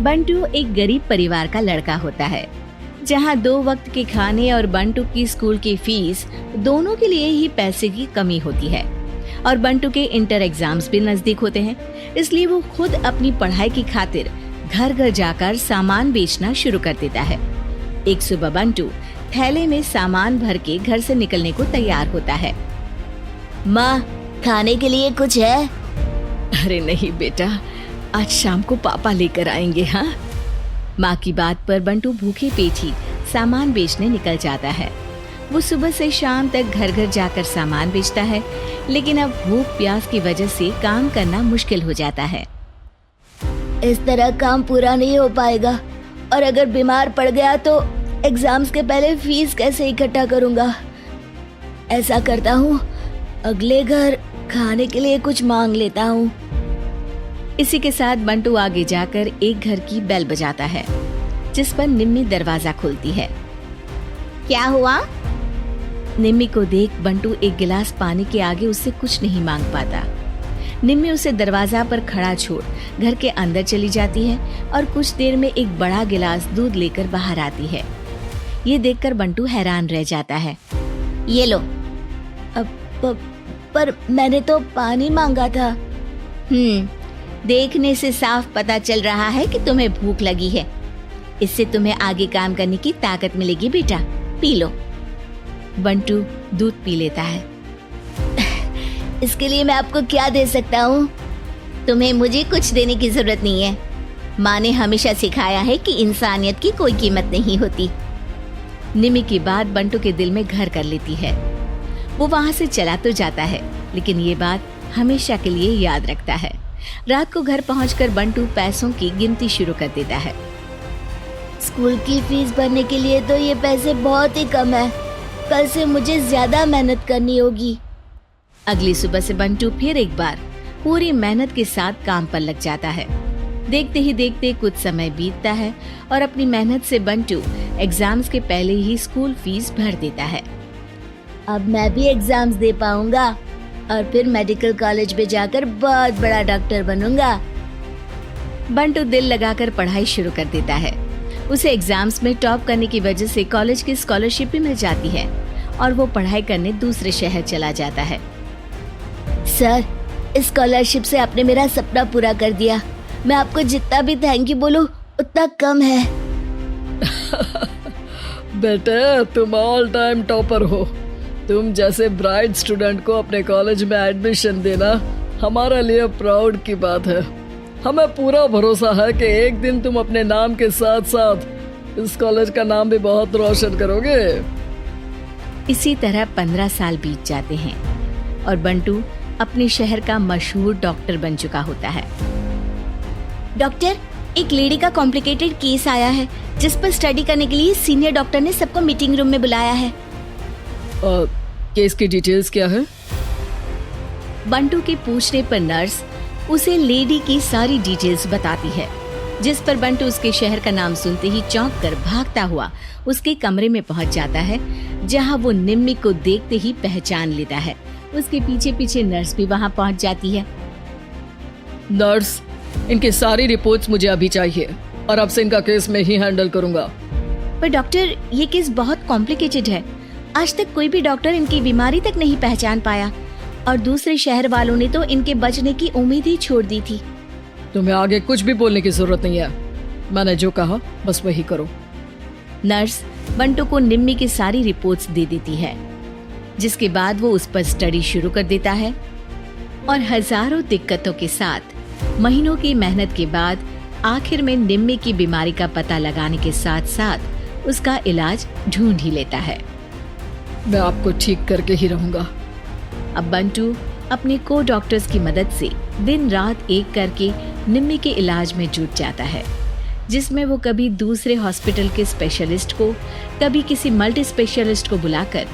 बंटू एक गरीब परिवार का लड़का होता है, जहाँ 2 वक्त के खाने और बंटू की स्कूल की फीस दोनों के लिए ही पैसे की कमी होती है। और बंटू के इंटर एग्जाम्स भी नजदीक होते हैं, इसलिए वो खुद अपनी पढ़ाई की खातिर घर घर जाकर सामान बेचना शुरू कर देता है। एक सुबह बंटू थैले में सामान भर के घर से निकलने को तैयार होता है। माँ, खाने के लिए कुछ है? अरे नहीं बेटा, आज शाम को पापा लेकर आएंगे। हाँ, माँ की बात पर बंटू भूखे पेट ही सामान बेचने निकल जाता है। वो सुबह से शाम तक घर घर जाकर सामान बेचता है, लेकिन अब भूख प्यास की वजह से काम करना मुश्किल हो जाता है। इस तरह काम पूरा नहीं हो पाएगा, और अगर बीमार पड़ गया तो एग्जाम्स के पहले फीस कैसे इकट्ठा करूँगा? ऐसा करता हूँ, अगले घर खाने के लिए कुछ मांग लेता हूँ। इसी के साथ बंटू आगे जाकर एक घर की बेल बजाता है, जिस पर निम्मी दरवाजा खोलती है। क्या हुआ? निम्मी को देख बंटू एक गिलास पानी के आगे उससे कुछ नहीं मांग पाता। निम्मी उसे दरवाजा पर खड़ा छोड़ घर के अंदर चली जाती है और कुछ देर में एक बड़ा गिलास दूध लेकर बाहर आती है। ये देखकर बंटू हैरान रह जाता है। ये लो। पर मैंने तो पानी मांगा था। देखने से साफ पता चल रहा है कि तुम्हें भूख लगी है। इससे तुम्हें आगे काम करने की ताकत मिलेगी बेटा, पी लो। बंटू दूध पी लेता है। इसके लिए मैं आपको क्या दे सकता हूँ? तुम्हें मुझे कुछ देने की जरूरत नहीं है। माँ ने हमेशा सिखाया है कि इंसानियत की कोई कीमत नहीं होती। निम्मी की बात बंटू के दिल में घर कर लेती है। वो वहाँ से चला तो जाता है, लेकिन ये बात हमेशा के लिए याद रखता है। रात को घर पहुंचकर बंटू पैसों की गिनती शुरू कर देता है। स्कूल की फीस भरने के लिए तो ये पैसे बहुत ही कम है। कल से मुझे ज्यादा मेहनत करनी होगी। अगली सुबह से बंटू फिर एक बार पूरी मेहनत के साथ काम पर लग जाता है। देखते ही देखते कुछ समय बीतता है और अपनी मेहनत से बंटू एग्जाम्स के पहले ही स्कूल फीस भर देता है। अब मैं भी एग्जाम्स दे पाऊंगा और फिर मेडिकल कॉलेज में जाकर बहुत बड़ा डॉक्टर बनूंगा। बंटू दिल लगाकर पढ़ाई शुरू कर देता है। उसे एग्जाम्स में टॉप करने की वजह से कॉलेज की स्कॉलरशिप भी मिल जाती है और वो पढ़ाई करने दूसरे शहर चला जाता है। सर, इस स्कॉलरशिप से आपने मेरा सपना पूरा कर दिया। मैं आपको जितना भी थैंक यू बोलूं उतना कम है। बेटे, तुम ऑल टाइम टॉपर हो। तुम जैसे ब्राइट स्टूडेंट को अपने कॉलेज में एडमिशन देना हमारे लिए प्राउड की बात है। हमें पूरा भरोसा है कि एक दिन तुम अपने नाम के साथ साथ इस कॉलेज का नाम भी बहुत रोशन करोगे। इसी तरह 15 साल बीत जाते हैं और बंटू अपने शहर का मशहूर डॉक्टर बन चुका होता है। डॉक्टर, एक लेडी का कॉम्प्लिकेटेड केस आया है जिस पर स्टडी करने के लिए सीनियर डॉक्टर ने सबको मीटिंग रूम में बुलाया है। केस की डिटेल्स क्या है? बंटू के पूछने पर नर्स उसे लेडी की सारी डिटेल्स बताती है, जिस पर बंटू उसके शहर का नाम सुनते ही चौंक कर भागता हुआ उसके कमरे में पहुंच जाता है, जहां वो निम्मी को देखते ही पहचान लेता है। उसके पीछे पीछे नर्स भी वहां पहुंच जाती है। नर्स, इनकी सारी रिपोर्ट्स मुझे अभी चाहिए और अब से इनका केस मैं ही हैंडल करूंगा। पर डॉक्टर, ये केस बहुत कॉम्प्लिकेटेड है। आज तक कोई भी डॉक्टर इनकी बीमारी तक नहीं पहचान पाया और दूसरे शहर वालों ने तो इनके बचने की उम्मीद ही छोड़ दी थी। तुम्हें आगे कुछ भी बोलने की जरूरत नहीं है। मैंने जो कहा बस वही करो। नर्स बंटू को निम्मी की सारी रिपोर्ट्स दे देती है, जिसके बाद वो उस पर स्टडी शुरू कर देता है और हजारों दिक्कतों के साथ महीनों की मेहनत के बाद आखिर में निम्मी की बीमारी का पता लगाने के साथ साथ उसका इलाज ढूंढ ही लेता है। मैं आपको ठीक करके ही रहूंगा। अब बंटू अपने को डॉक्टर्स की मदद से दिन रात एक करके निम्मी के इलाज में जुट जाता है, जिसमें वो कभी दूसरे हॉस्पिटल के स्पेशलिस्ट को, कभी किसी मल्टी स्पेशलिस्ट को बुलाकर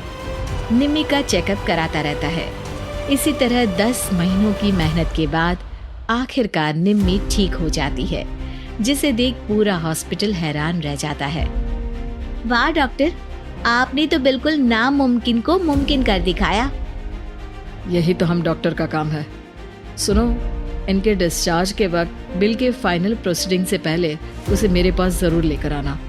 निम्मी का चेकअप कराता रहता है। इसी तरह 10 महीनों की मेहनत के बाद आखिरकार निम्मी ठीक हो जाती है, जिसे देख पूरा हॉस्पिटल हैरान रह जाता है। वाह डॉक्टर, आपने तो बिल्कुल नामुमकिन को मुमकिन कर दिखाया। यही तो हम डॉक्टर का काम है। सुनो, इनके डिस्चार्ज के वक्त बिल के फाइनल प्रोसीडिंग से पहले उसे मेरे पास जरूर लेकर आना।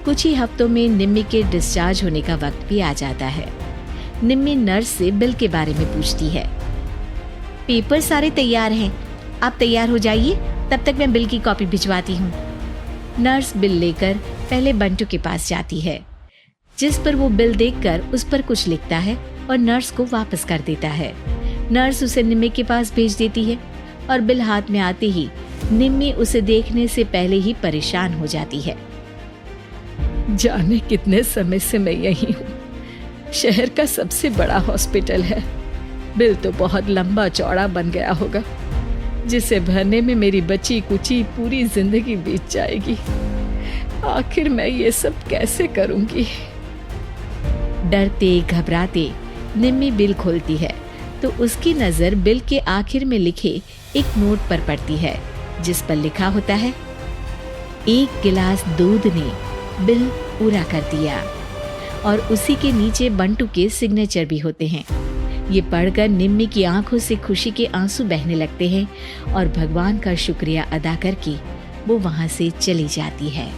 कुछ ही हफ्तों में निम्मी के डिस्चार्ज होने का वक्त भी आ जाता है। निम्मी नर्स से बिल के बारे में पूछती है। पेपर सारे तैयार हैं, आप तैयार हो जाइए, तब तक मैं बिल की कॉपी भिजवाती हूँ। नर्स बिल लेकर पहले बंटू के पास जाती है, जिस पर वो बिल देखकर उस पर कुछ लिखता है और नर्स को वापस कर देता है। नर्स उसे निम्मी के पास भेज देती है और बिल हाथ में आते ही निम्मी उसे देखने से पहले ही परेशान हो जाती है। जाने कितने समय से मैं यही हूँ, शहर का सबसे बड़ा हॉस्पिटल है। बिल तो बहुत लंबा चौड़ा बन गया होगा, जिसे भरने में मेरी बची कुची पूरी जिंदगी बीत जाएगी। आखिर मैं ये सब कैसे करूंगी? डरते घबराते निम्मी बिल खोलती है तो उसकी नजर बिल के आखिर में लिखे एक नोट पर पड़ती है, जिस पर लिखा होता है, 1 गिलास दूध ने बिल पूरा कर दिया। और उसी के नीचे बंटू के सिग्नेचर भी होते हैं। ये पढ़कर निम्मी की आंखों से खुशी के आंसू बहने लगते हैं और भगवान का शुक्रिया अदा करके वो वहां से चली जाती है।